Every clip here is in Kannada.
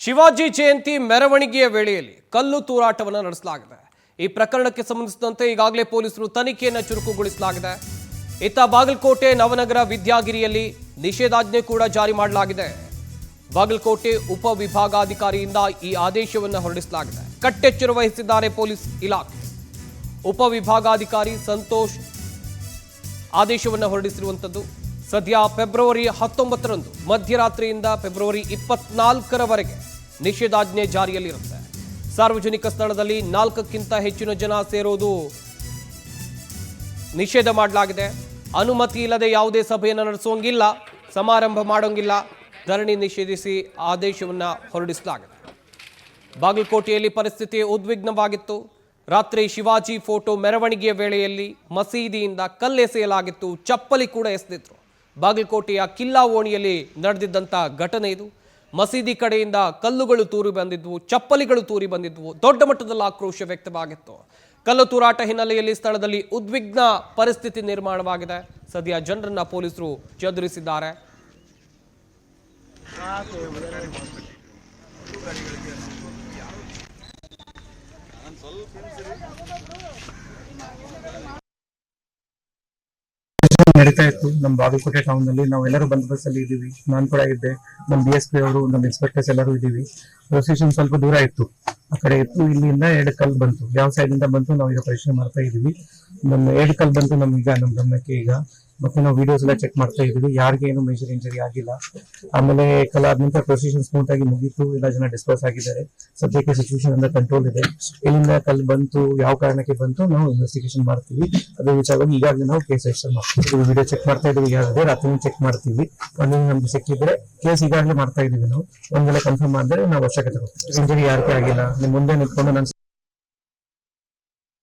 ಶಿವಾಜಿ ಜಯಂತಿ ಮೆರವಣಿಗೆಯ ವೇಳೆಯಲ್ಲಿ ಕಲ್ಲು ತೂರಾಟವನ್ನು ನಡೆಸಲಾಗಿದೆ. ಈ ಪ್ರಕರಣಕ್ಕೆ ಸಂಬಂಧಿಸಿದಂತೆ ಈಗಾಗಲೇ ಪೊಲೀಸರು ತನಿಖೆಯನ್ನು ಚುರುಕುಗೊಳಿಸಲಾಗಿದೆ. ಇತ್ತ ಬಾಗಲಕೋಟೆ ನವನಗರ ವಿದ್ಯಾಗಿರಿಯಲ್ಲಿ ನಿಷೇಧಾಜ್ಞೆ ಕೂಡ ಜಾರಿ ಮಾಡಲಾಗಿದೆ. ಬಾಗಲಕೋಟೆ ಉಪವಿಭಾಗಾಧಿಕಾರಿಯಿಂದ ಈ ಆದೇಶವನ್ನು ಹೊರಡಿಸಲಾಗಿದೆ. ಕಟ್ಟೆಚ್ಚರ ವಹಿಸಿದ್ದಾರೆ ಪೊಲೀಸ್ ಇಲಾಖೆ. ಉಪವಿಭಾಗಾಧಿಕಾರಿ ಸಂತೋಷ್ ಆದೇಶವನ್ನು ಹೊರಡಿಸಿರುವಂಥದ್ದು. ಸದ್ಯ ಫೆಬ್ರವರಿ 19ರಂದು ಮಧ್ಯರಾತ್ರಿಯಿಂದ ಫೆಬ್ರವರಿ 24ರವರೆಗೆ ನಿಷೇಧಾಜ್ಞೆ ಜಾರಿಯಲ್ಲಿರುತ್ತೆ. ಸಾರ್ವಜನಿಕ ಸ್ಥಳದಲ್ಲಿ 4ಕ್ಕಿಂತ ಹೆಚ್ಚಿನ ಜನ ಸೇರೋದು ನಿಷೇಧ ಮಾಡಲಾಗಿದೆ. ಅನುಮತಿ ಇಲ್ಲದೆ ಯಾವುದೇ ಸಭೆಯನ್ನು ನಡೆಸೋಂಗಿಲ್ಲ, ಸಮಾರಂಭ ಮಾಡೋಂಗಿಲ್ಲ. ಧರಣಿ ನಿಷೇಧಿಸಿ ಆದೇಶವನ್ನು ಹೊರಡಿಸಲಾಗಿದೆ. ಬಾಗಲಕೋಟೆಯಲ್ಲಿ ಪರಿಸ್ಥಿತಿ ಉದ್ವಿಗ್ನವಾಗಿತ್ತು. ರಾತ್ರಿ ಶಿವಾಜಿ ಫೋಟೋ ಮೆರವಣಿಗೆಯ ವೇಳೆಯಲ್ಲಿ ಮಸೀದಿಯಿಂದ ಕಲ್ಲೆಸೆಯಲಾಗಿತ್ತು, ಚಪ್ಪಲಿ ಕೂಡ ಎಸೆದಿದ್ರು. ಬಾಗಲಕೋಟೆಯ ಕಿಲ್ಲಾ ಓಣಿಯಲ್ಲಿ ನಡೆದಿದ್ದಂಥ ಘಟನೆ ಇದು. ಮಸೀದಿ ಕಡೆಯಿಂದ ಕಲ್ಲುಗಳು ತೂರಿ ಬಂದಿದ್ವು, ಚಪ್ಪಲಿಗಳು ತೂರಿ ಬಂದಿದ್ವು. ದೊಡ್ಡ ಮಟ್ಟದಲ್ಲಿ ಆಕ್ರೋಶ ವ್ಯಕ್ತವಾಗಿತ್ತು. ಕಲ್ಲು ತೂರಾಟ ಹಿನ್ನೆಲೆಯಲ್ಲಿ ಸ್ಥಳದಲ್ಲಿ ಉದ್ವಿಗ್ನ ಪರಿಸ್ಥಿತಿ ನಿರ್ಮಾಣವಾಗಿದೆ. ಸದ್ಯ ಜನರನ್ನ ಪೊಲೀಸರು ಚದುರಿಸಿದ್ದಾರೆ. ನಡೀತಾ ಇತ್ತು ನಮ್ಮ ಬಾಗಲಕೋಟೆ ಟೌನ್ ನಲ್ಲಿ. ನಾವೆಲ್ಲರೂ ಬಂದೋಬಸ್ತ್ ಇದೀವಿ. ನಾನು ಕೂಡ ಇದ್ದೆ, ನಮ್ಮ BSP ಅವರು, ನಮ್ಮ ಇನ್ಸ್ಪೆಕ್ಟರ್ಸ್ ಎಲ್ಲರೂ ಇದೀವಿ. ಪ್ರೊಸೆಷನ್ ಸ್ವಲ್ಪ ದೂರ ಇತ್ತು, ಆ ಕಡೆ ಇತ್ತು. ಇಲ್ಲಿಂದ 2 ಕಲ್ ಬಂತು. ಯಾವ ಸೈಡ್ ಇಂದ ಬಂತು ನಾವು ಈಗ ಪರಿಶೀಲನೆ ಮಾಡ್ತಾ ಇದೀವಿ. ನಮ್ಮ 2 ಕಲ್ ಬಂತು ನಮ್ಗೆ ನಮ್ಮ ಗಮನಕ್ಕೆ ಈಗ. ಮತ್ತೆ ನಾವು ವಿಡಿಯೋಸ್ ಎಲ್ಲ ಚೆಕ್ ಮಾಡ್ತಾ ಇದೀವಿ. ಯಾರಿಗೆ ಏನು ಮೇಜರ್ ಇಂಜರಿ ಆಗಿಲ್ಲ. ಆಮೇಲೆ ಕಲ್ ಆದ ನಂತರ ಪ್ರೊಸೆಷನ್ ಸ್ಮೂತ್ ಆಗಿ ಮುಗೀತು. ಎಲ್ಲ ಜನ ಡಿಸ್ಪರ್ಸ್ ಆಗಿದ್ದಾರೆ. ಸದ್ಯಕ್ಕೆ ಸಿಚುವೇಶನ್ ಅಂಡರ್ ಕಂಟ್ರೋಲ್ ಇದೆ. ಎಲ್ಲಿಂದ ಕಲ್ ಬಂತು, ಯಾವ ಕಾರಣಕ್ಕೆ ಬಂತು, ನಾವು ಇನ್ವೆಸ್ಟಿಗೇಷನ್ ಮಾಡ್ತೀವಿ. ಅದ್ರ ವಿಚಾರವಾಗಿ ಈಗಾಗಲೇ ನಾವು ಕೇಸ್ ರಿಜಿಸ್ಟರ್ ಮಾಡ್ತೀವಿ. ವಿಡಿಯೋ ಚೆಕ್ ಮಾಡ್ತಾ ಇದೀವಿ. ಯಾರಾದ್ರೆ ರಾತ್ರಿ ಚೆಕ್ ಮಾಡ್ತೀವಿ. ಒಂದು ನಮ್ಗೆ ಸಿಕ್ಕಿದ್ರೆ ಕೇಸ್ ಈಗಾಗಲೇ ಮಾಡ್ತಾ ಇದೀವಿ ನಾವು. ಒಂದೆಲ್ಲ ಕನ್ಫರ್ಮ್ ಆದ್ರೆ ನಾವು ಅವಶ್ಯಕತೆ ಕೊಡ್ತೀವಿ. ಇಂಜರಿ ಯಾರಿಗೆ ಆಗಿಲ್ಲ. ನಿಮ್ ಮುಂದೆ ನಿಂತ್ಕೊಂಡು ನಾನು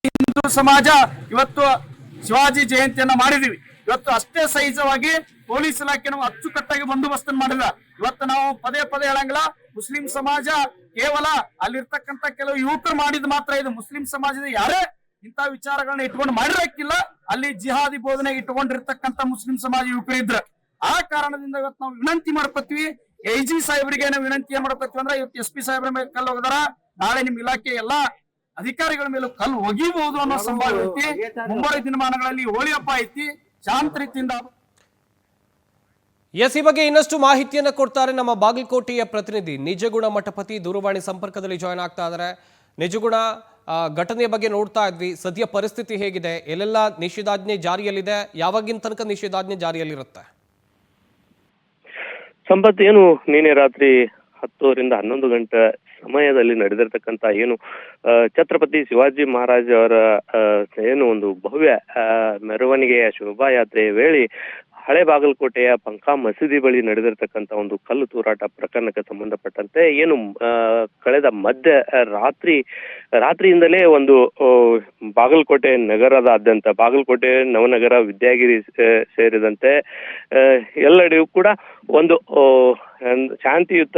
ಹಿಂದೂ ಸಮಾಜ ಇವತ್ತು ಶಿವಾಜಿ ಜಯಂತಿಯನ್ನ ಮಾಡಿದೀವಿ. ಇವತ್ತು ಅಷ್ಟೇ ಸಹಿತವಾಗಿ ಪೊಲೀಸ್ ಇಲಾಖೆ ನಾವು ಅಚ್ಚುಕಟ್ಟಾಗಿ ಬಂದೋಬಸ್ತ್ ಮಾಡಿಲ್ಲ. ಇವತ್ತು ನಾವು ಪದೇ ಪದೇ ಹೇಳಂಗಿಲ್ಲ, ಮುಸ್ಲಿಂ ಸಮಾಜ ಕೇವಲ ಅಲ್ಲಿರ್ತಕ್ಕಂಥ ಕೆಲವು ಯುವಕರು ಮಾಡಿದ್ ಮಾತ್ರ ಇದು. ಮುಸ್ಲಿಂ ಸಮಾಜದ ಯಾರೇ ಇಂಥ ವಿಚಾರಗಳನ್ನ ಇಟ್ಕೊಂಡು ಮಾಡಿರಕ್ಕಿಲ್ಲ. ಅಲ್ಲಿ ಜಿಹಾದಿ ಬೋಧನೆ ಇಟ್ಕೊಂಡಿರ್ತಕ್ಕಂಥ ಮುಸ್ಲಿಂ ಸಮಾಜ ಯುವಕರು ಇದ್ರ. ಆ ಕಾರಣದಿಂದ ಇವತ್ತು ನಾವು ವಿನಂತಿ ಮಾಡ್ಕೊತೀವಿ. IG ಸಾಹೇಬರಿಗೆ ನಾವು ವಿನಂತಿ ಏನ್ ಮಾಡ್ಕೊತೀವಿ ಅಂದ್ರೆ, ಇವತ್ತು SP ಸಾಹೇಬ್ರ ಮೇಲೆ ಕಲ್ಲು ಹೋಗದಾರ, ನಾಳೆ ನಿಮ್ ಇಲಾಖೆ ಎಲ್ಲಾ ಅಧಿಕಾರಿಗಳ ಮೇಲೂ ಕಲ್ಲು ಒಗಿಬಹುದು ಅನ್ನೋ ಸಂಭಾವ್ಯ ಐತಿ. ಮುಂಬರುವ ದಿನಮಾನಗಳಲ್ಲಿ ಹೋಳಿ ಹಬ್ಬ ಐತಿ. ಶಾಂತ ರೀತಿಯಿಂದ ಈ ಬಗ್ಗೆ ಇನ್ನಷ್ಟು ಮಾಹಿತಿಯನ್ನು ಕೊಡ್ತಾರೆ ನಮ್ಮ ಬಾಗಲಕೋಟೆಯ ಪ್ರತಿನಿಧಿ ನಿಜಗುಣ ಮಠಪತಿ. ದೂರವಾಣಿ ಸಂಪರ್ಕದಲ್ಲಿ ಜಾಯ್ನ್ ಆಗ್ತಾ ಇದ್ದಾರೆ. ನಿಜಗುಣ, ಘಟನೆಯ ಬಗ್ಗೆ ನೋಡ್ತಾ ಇದ್ವಿ. ಸದ್ಯ ಪರಿಸ್ಥಿತಿ ಹೇಗಿದೆ? ಎಲ್ಲೆಲ್ಲ ನಿಷೇಧಾಜ್ಞೆ ಜಾರಿಯಲ್ಲಿದೆ? ಯಾವಾಗಿನ ತನಕ ನಿಷೇಧಾಜ್ಞೆ ಜಾರಿಯಲ್ಲಿರುತ್ತೆ? ಸಂಪತ್, ಏನು ನಿನ್ನೆ ರಾತ್ರಿ 10ರಿಂದ 11 ಗಂಟೆ ಸಮಯದಲ್ಲಿ ನಡೆದಿರ್ತಕ್ಕಂಥ ಏನು ಛತ್ರಪತಿ ಶಿವಾಜಿ ಮಹಾರಾಜ್ ಅವರ ಏನು ಒಂದು ಭವ್ಯ ಮೆರವಣಿಗೆಯ ಶೋಭಾಯಾತ್ರೆಯ ವೇಳೆ ಹಳೆ ಬಾಗಲಕೋಟೆಯ ಪಂಕಾ ಮಸೀದಿ ಬಳಿ ನಡೆದಿರ್ತಕ್ಕಂಥ ಒಂದು ಕಲ್ಲು ತೂರಾಟ ಪ್ರಕರಣಕ್ಕೆ ಸಂಬಂಧಪಟ್ಟಂತೆ ಏನು ಕಳೆದ ರಾತ್ರಿಯಿಂದಲೇ ಒಂದು ಬಾಗಲಕೋಟೆ ನಗರದಾದ್ಯಂತ, ಬಾಗಲಕೋಟೆ ನವನಗರ ವಿದ್ಯಾಗಿರಿ ಸೇರಿದಂತೆ ಎಲ್ಲೆಡೆಯೂ ಕೂಡ ಒಂದು ಶಾಂತಿಯುತ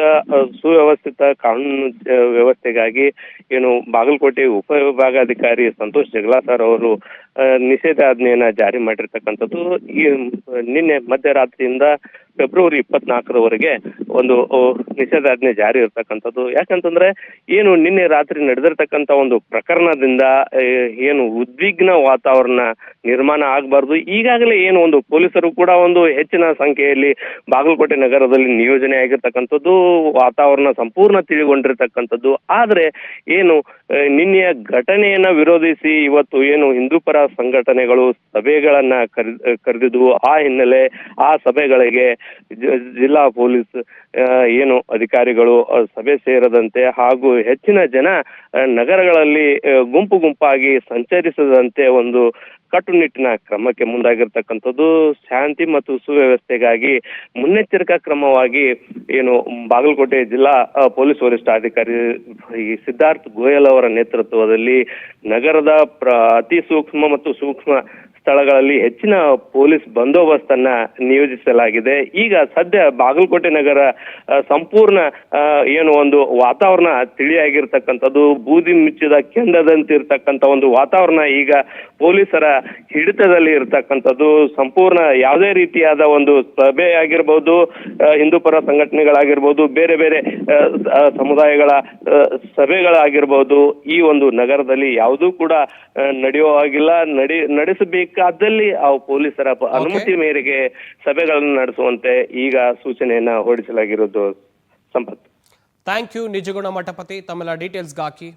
ಸುವ್ಯವಸ್ಥಿತ ಕಾನೂನು ವ್ಯವಸ್ಥೆಗಾಗಿ ಏನು ಬಾಗಲಕೋಟೆ ಉಪವಿಭಾಗಾಧಿಕಾರಿ ಸಂತೋಷ್ ಜಗಳಾಸರ್ ಅವರು ನಿಷೇಧಾಜ್ಞೆಯನ್ನ ಜಾರಿ ಮಾಡಿರ್ತಕ್ಕಂಥದ್ದು. ಈ ನಿನ್ನೆ ಮಧ್ಯರಾತ್ರಿಯಿಂದ ಫೆಬ್ರವರಿ 24ರವರೆಗೆ ಒಂದು ನಿಷೇಧಾಜ್ಞೆ ಜಾರಿ ಇರ್ತಕ್ಕಂಥದ್ದು. ಯಾಕಂತಂದ್ರೆ ಏನು ನಿನ್ನೆ ರಾತ್ರಿ ನಡೆದಿರ್ತಕ್ಕಂಥ ಒಂದು ಪ್ರಕರಣದಿಂದ ಏನು ಉದ್ವಿಗ್ನ ವಾತಾವರಣ ನಿರ್ಮಾಣ ಆಗಬಾರ್ದು. ಈಗಾಗಲೇ ಏನು ಒಂದು ಪೊಲೀಸರು ಕೂಡ ಒಂದು ಹೆಚ್ಚಿನ ಸಂಖ್ಯೆಯಲ್ಲಿ ಬಾಗಲಕೋಟೆ ನಗರದಲ್ಲಿ ನಿಯೋಜನೆ ಆಗಿರ್ತಕ್ಕಂಥದ್ದು, ವಾತಾವರಣ ಸಂಪೂರ್ಣ ತಿಳಿಗೊಂಡಿರ್ತಕ್ಕಂಥದ್ದು. ಆದ್ರೆ ಏನು ನಿನ್ನೆಯ ಘಟನೆಯನ್ನ ವಿರೋಧಿಸಿ ಇವತ್ತು ಏನು ಹಿಂದೂ ಪರ ಸಂಘಟನೆಗಳು ಸಭೆಗಳನ್ನ ಕರೆದಿದ್ವು. ಆ ಹಿನ್ನೆಲೆ ಆ ಸಭೆಗಳಿಗೆ ಜಿಲ್ಲಾ ಪೊಲೀಸ್ ಏನು ಅಧಿಕಾರಿಗಳು ಸಭೆ ಸೇರದಂತೆ ಹಾಗೂ ಹೆಚ್ಚಿನ ಜನ ನಗರಗಳಲ್ಲಿ ಗುಂಪು ಗುಂಪಾಗಿ ಸಂಚರಿಸದಂತೆ ಒಂದು ಕಟ್ಟುನಿಟ್ಟಿನ ಕ್ರಮಕ್ಕೆ ಮುಂದಾಗಿರ್ತಕ್ಕಂಥದ್ದು. ಶಾಂತಿ ಮತ್ತು ಸುವ್ಯವಸ್ಥೆಗಾಗಿ ಮುನ್ನೆಚ್ಚರಿಕಾ ಕ್ರಮವಾಗಿ ಏನು ಬಾಗಲಕೋಟೆ ಜಿಲ್ಲಾ ಪೊಲೀಸ್ ವರಿಷ್ಠಾಧಿಕಾರಿ ಸಿದ್ಧಾರ್ಥ್ ಗೋಯಲ್ ಅವರ ನೇತೃತ್ವದಲ್ಲಿ ನಗರದ ಅತಿ ಸೂಕ್ಷ್ಮ ಮತ್ತು ಸೂಕ್ಷ್ಮ ಸ್ಥಳಗಳಲ್ಲಿ ಹೆಚ್ಚಿನ ಪೊಲೀಸ್ ಬಂದೋಬಸ್ತನ್ನ ನಿಯೋಜಿಸಲಾಗಿದೆ. ಈಗ ಸದ್ಯ ಬಾಗಲಕೋಟೆ ನಗರ ಸಂಪೂರ್ಣ ಏನು ಒಂದು ವಾತಾವರಣ ತಿಳಿಯಾಗಿರ್ತಕ್ಕಂಥದ್ದು, ಬೂದಿ ಮುಚ್ಚಿದ ಕೆಂಡದಂತಿರ್ತಕ್ಕಂಥ ಒಂದು ವಾತಾವರಣ ಈಗ ಪೊಲೀಸರ ಹಿಡಿತದಲ್ಲಿ ಇರ್ತಕ್ಕಂಥದ್ದು. ಸಂಪೂರ್ಣ ಯಾವುದೇ ರೀತಿಯಾದ ಒಂದು ಸಭೆ ಆಗಿರ್ಬೋದು, ಹಿಂದೂ ಪರ ಸಂಘಟನೆಗಳಾಗಿರ್ಬೋದು, ಬೇರೆ ಬೇರೆ ಸಮುದಾಯಗಳ ಸಭೆಗಳಾಗಿರ್ಬೋದು, ಈ ಒಂದು ನಗರದಲ್ಲಿ ಯಾವುದೂ ಕೂಡ ನಡೆಯುವ ಹಾಗಿಲ್ಲ. ನಡೆಸಬೇಕಾದಲ್ಲಿ ಆ ಪೊಲೀಸರ ಅನುಮತಿ ಮೇರೆಗೆ ಸಭೆಗಳನ್ನು ನಡೆಸುವಂತೆ ಈಗ ಸೂಚನೆಯನ್ನ ಹೊರಡಿಸಲಾಗಿರೋದು. ಸಂಪತ್. ಥ್ಯಾಂಕ್ ಯು ನಿಜಗುಣ ಮಠಪತಿ, ತಮ್ಮೆಲ್ಲ ಡೀಟೇಲ್ಸ್ಗಾಗಿ.